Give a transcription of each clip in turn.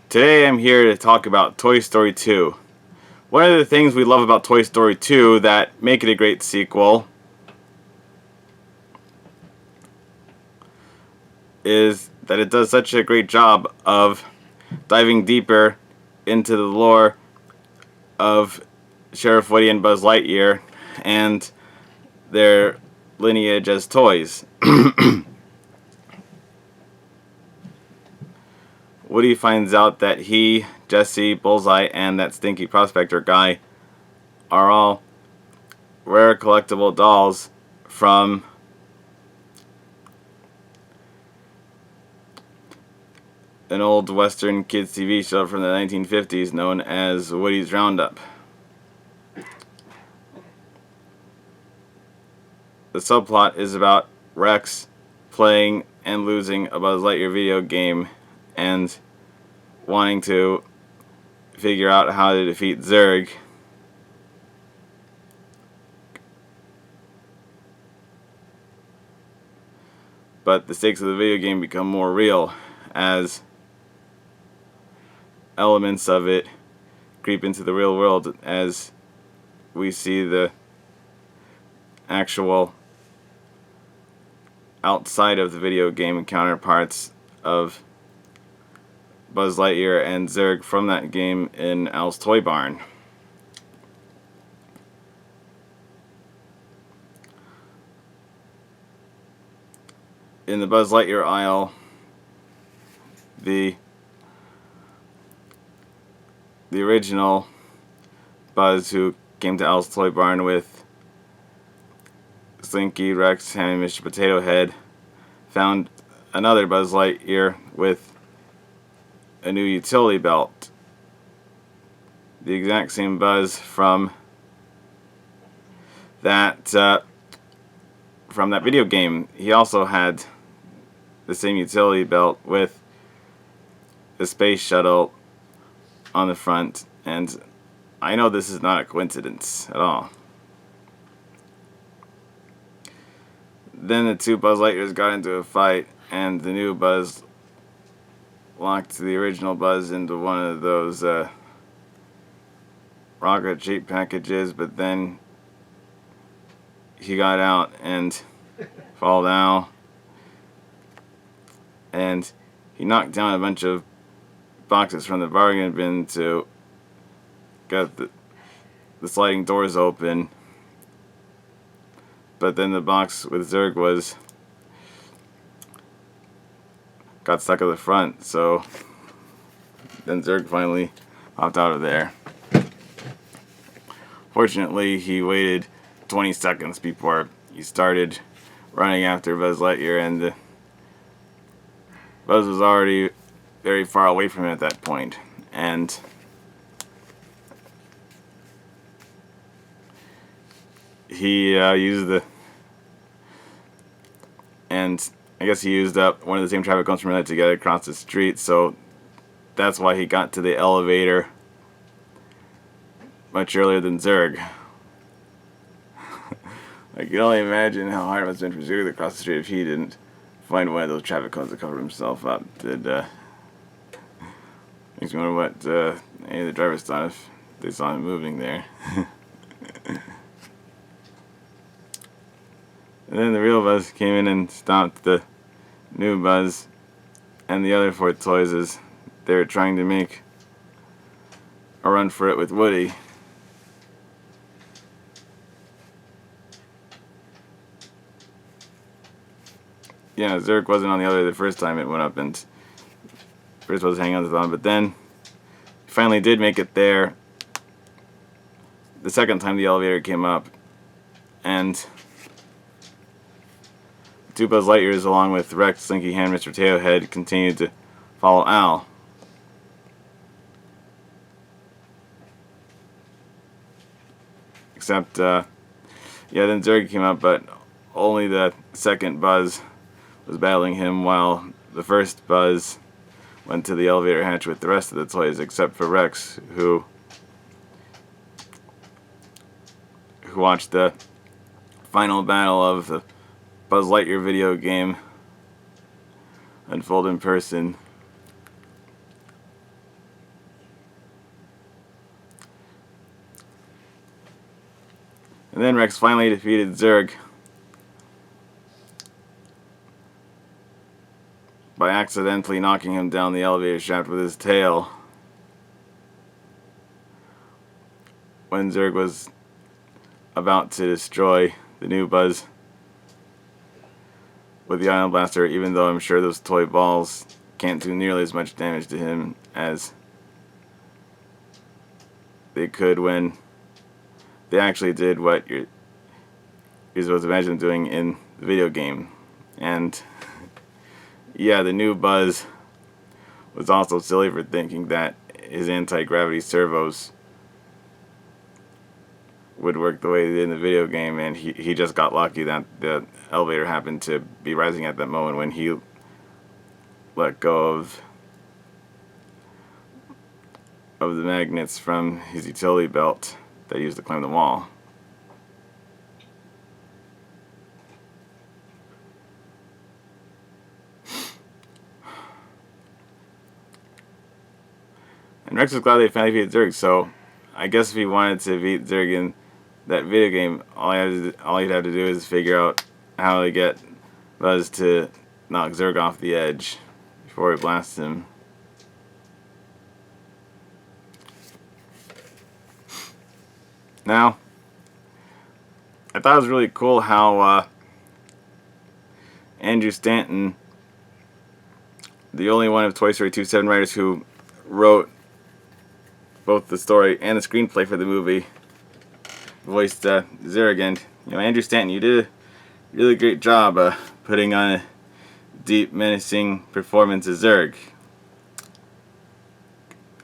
Today I'm here to talk about Toy Story 2. One of the things we love about Toy Story 2 that make it a great sequel is that it does such a great job of diving deeper into the lore of Sheriff Woody and Buzz Lightyear and their lineage as toys. Woody finds out that he, Jesse, Bullseye, and that stinky prospector guy are all rare collectible dolls from an old Western kids TV show from the 1950s known as Woody's Roundup. The subplot is about Rex playing and losing a Buzz Lightyear video game and wanting to figure out how to defeat Zurg. But the stakes of the video game become more real as elements of it creep into the real world as we see the actual outside of the video game counterparts of Buzz Lightyear and Zurg from that game in Al's Toy Barn. In the Buzz Lightyear aisle, the original Buzz, who came to Al's Toy Barn with Slinky, Rex, Hammy, Mr. Potato Head, found another Buzz Lightyear with a new utility belt. The exact same Buzz from that video game. He also had the same utility belt with the space shuttle on the front, and I know this is not a coincidence at all. Then the two Buzz Lightyears got into a fight, and the new Buzz locked the original Buzz into one of those rocket shape packages, but then he got out and fall down, and he knocked down a bunch of boxes from the bargain bin to get the sliding doors open. But then the box with Zurg got stuck at the front, so then Zurg finally popped out of there. Fortunately, he waited 20 seconds before he started running after Buzz Lightyear, and Buzz was already very far away from him at that point, and he used up one of the same traffic cones from that to get across the street, so that's why he got to the elevator much earlier than Zurg. I can only imagine how hard it must have been for Zurg to cross the street if he didn't find one of those traffic cones to cover himself up. Makes me wonder what any of the drivers thought if they saw him moving there. And then the real Buzz came in and stopped the new Buzz and the other four toys as they were trying to make a run for it with Woody. Yeah, Zurg wasn't on the elevator the first time it went up, and first was hanging on to the bottom, but then he finally did make it there the second time the elevator came up, and two Buzz Lightyears along with Rex, Slinky, Ham, Mr. Potato Head continued to follow Al. Except, then Zurg came up, but only the second Buzz was battling him, while the first Buzz went to the elevator hatch with the rest of the toys, except for Rex, who watched the final battle of the Buzz Lightyear video game unfold in person. And then Rex finally defeated Zurg by accidentally knocking him down the elevator shaft with his tail when Zurg was about to destroy the new Buzz with the Ion Blaster, even though I'm sure those toy balls can't do nearly as much damage to him as they could when they actually did what you're supposed to imagine doing in the video game. And yeah, the new Buzz was also silly for thinking that his anti-gravity servos would work the way they did in the video game, and he just got lucky that the elevator happened to be rising at that moment when he let go of the magnets from his utility belt that he used to climb the wall. And Rex was glad they finally beat Zurg, so I guess if he wanted to beat Zurg in that video game, all he'd have to do is figure out how to get Buzz to knock Zurg off the edge before he blasts him. Now, I thought it was really cool how Andrew Stanton, the only one of Toy Story 2 7 writers who wrote both the story and the screenplay for the movie, voiced Zurg. And Andrew Stanton, you did a really great job putting on a deep, menacing performance as Zurg.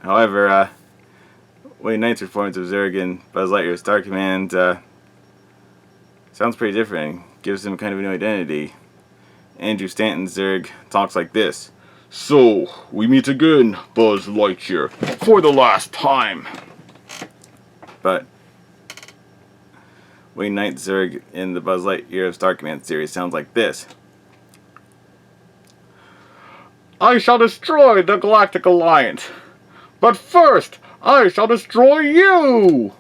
However, Wayne Knight's performance of Zurg in Buzz Lightyear Star Command sounds pretty different. Gives him kind of a new identity. Andrew Stanton's Zurg talks like this. So, we meet again, Buzz Lightyear, for the last time. But Wayne Knight's Zurg in the Buzz Lightyear Star Command series sounds like this. I shall destroy the Galactic Alliance. But first, I shall destroy you!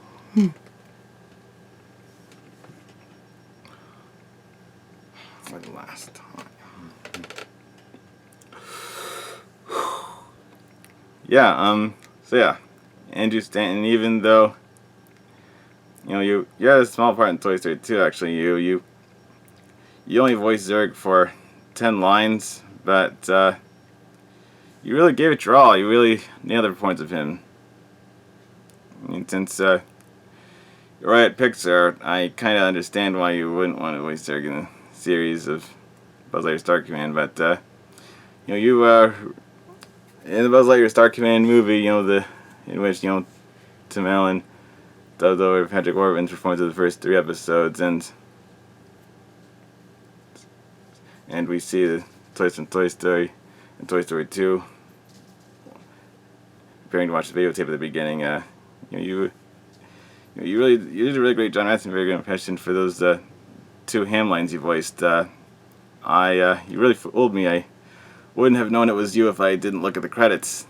For the last time. So yeah, Andrew Stanton, even though, you had a small part in Toy Story 2, actually, you only voiced Zurg for 10 lines, but, you really gave it your all. You really nailed the performance of him. I mean, since, you're right at Pixar, I kind of understand why you wouldn't want to voice Zurg in a series of Buzz Lightyear Star Command, but, in the Buzz Lightyear Star Command movie, in which, Tim Allen dubbed over Patrick Warburton's performance of the first 3 episodes, and we see the toys from Toy Story and Toy Story 2 preparing to watch the videotape at the beginning. You did a really great John Ratzenberger very good impression for those 2 ham lines you voiced. You really fooled me. I wouldn't have known it was you if I didn't look at the credits.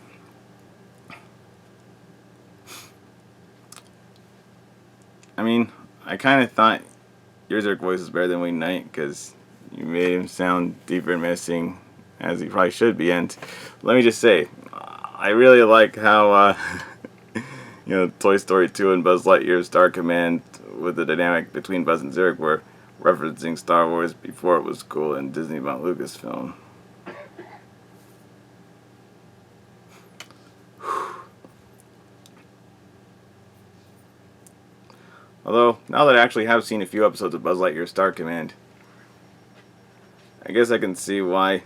I mean, I kind of thought your Zurg voice was better than Wayne Knight because you made him sound deeper and menacing as he probably should be. And let me just say, I really like how Toy Story 2 and Buzz Lightyear Star Command, with the dynamic between Buzz and Zurg, were referencing Star Wars before it was cool and Disney bought Lucasfilm. Although, now that I actually have seen a few episodes of Buzz Lightyear Star Command, I guess I can see why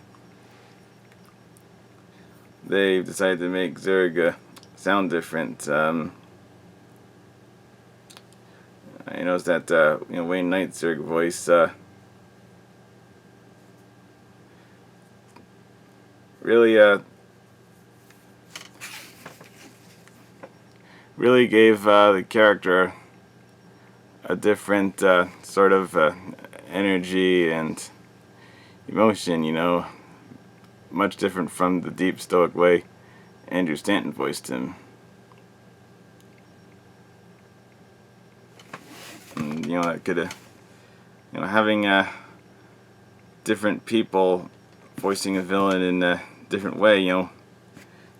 they decided to make Zurg sound different. I noticed that Wayne Knight's Zurg voice really gave the character a different sort of energy and emotion, much different from the deep stoic way Andrew Stanton voiced him. And, that could, having different people voicing a villain in a different way,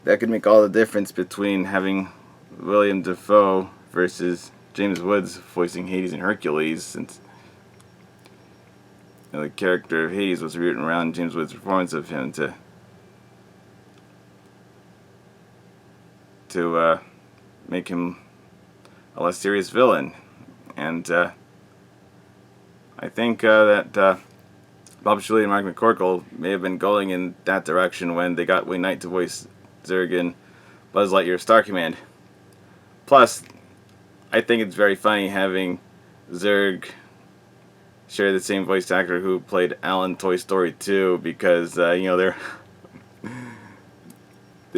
that could make all the difference between having William Dafoe versus James Woods voicing Hades and Hercules, since the character of Hades was written around James Woods' performance of him to make him a less serious villain. And I think that Bob Shelley and Mark McCorkle may have been going in that direction when they got Wayne Knight to voice Zurg in Buzz Lightyear Star Command. Plus, I think it's very funny having Zurg share the same voice actor who played Alan Toy Story 2, because they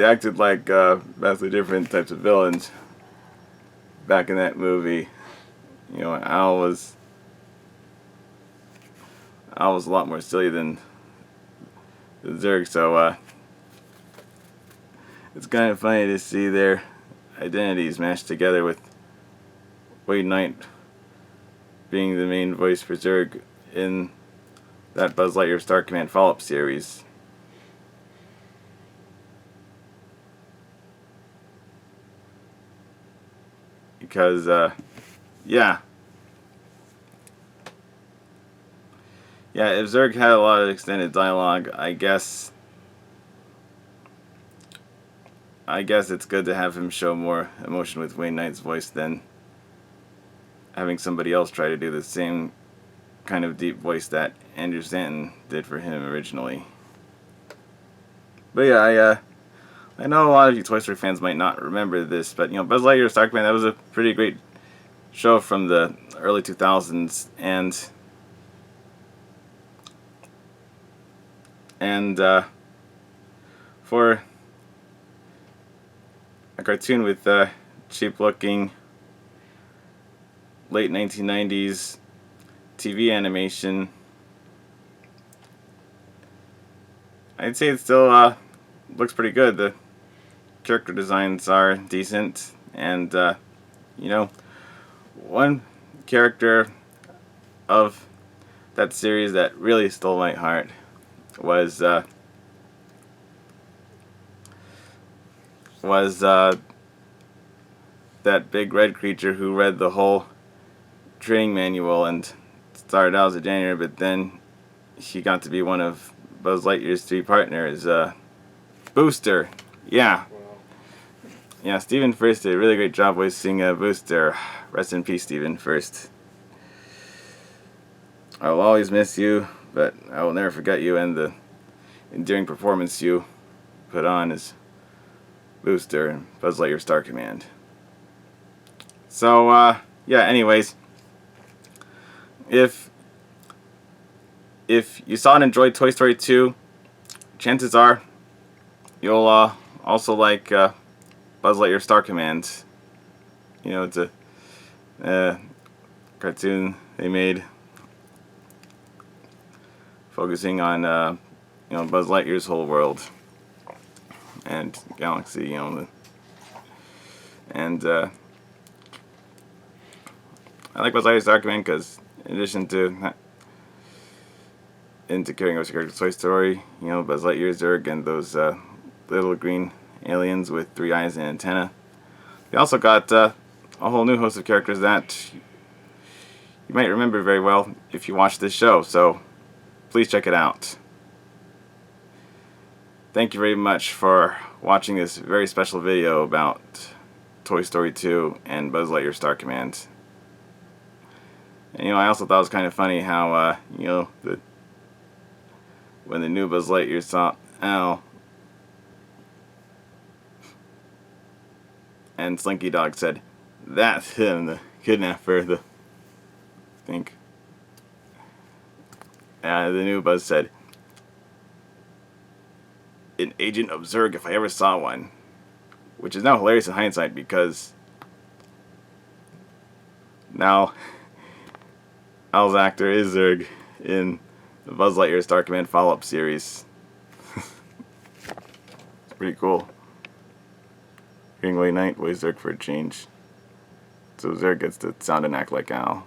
acted like vastly different types of villains back in that movie. Al was a lot more silly than Zurg, so it's kind of funny to see their identities mashed together, with Wayne Knight being the main voice for Zurg in that Buzz Lightyear Star Command follow-up series. Because, if Zurg had a lot of extended dialogue, I guess it's good to have him show more emotion with Wayne Knight's voice than having somebody else try to do the same kind of deep voice that Andrew Stanton did for him originally. But yeah, I know a lot of you Toy Story fans might not remember this, but Buzz Lightyear Star Command, that was a pretty great show from the early 2000s, and for a cartoon with cheap-looking late 1990s TV animation, I'd say it still looks pretty good. The character designs are decent, and one character of that series that really stole my heart was that big red creature who read the whole training manual and started out as a janitor, but then he got to be one of Buzz Lightyear's 3 partners, Booster. Yeah, Stephen First did a really great job voicing Booster. Rest in peace, Stephen First. I will always miss you, but I will never forget you and the endearing performance you put on as Booster in Buzz Lightyear Star Command. So, anyways, if you saw and enjoyed Toy Story 2, chances are you'll also like Buzz Lightyear Star Command. It's a cartoon they made focusing on Buzz Lightyear's whole world and galaxy, and I like Buzz Lightyear Star Command because, in addition to carrying over characters Toy Story, Buzz Lightyear, Zurg, and those little green aliens with 3 eyes and antenna, they also got a whole new host of characters that you might remember very well if you watch this show, so please check it out. Thank you very much for watching this very special video about Toy Story 2 and Buzz Lightyear Star Command. And I also thought it was kind of funny how when the new Buzz Lightyear saw Al and Slinky Dog said, "That's him, the kidnapper," the new Buzz said, "An agent of Zurg if I ever saw one," which is now hilarious in hindsight because now Al's actor is Zurg in the Buzz Lightyear Star Command follow-up series. It's pretty cool. Hearing Wayne Knight voice Zurg for a change, so Zurg gets to sound and act like Al.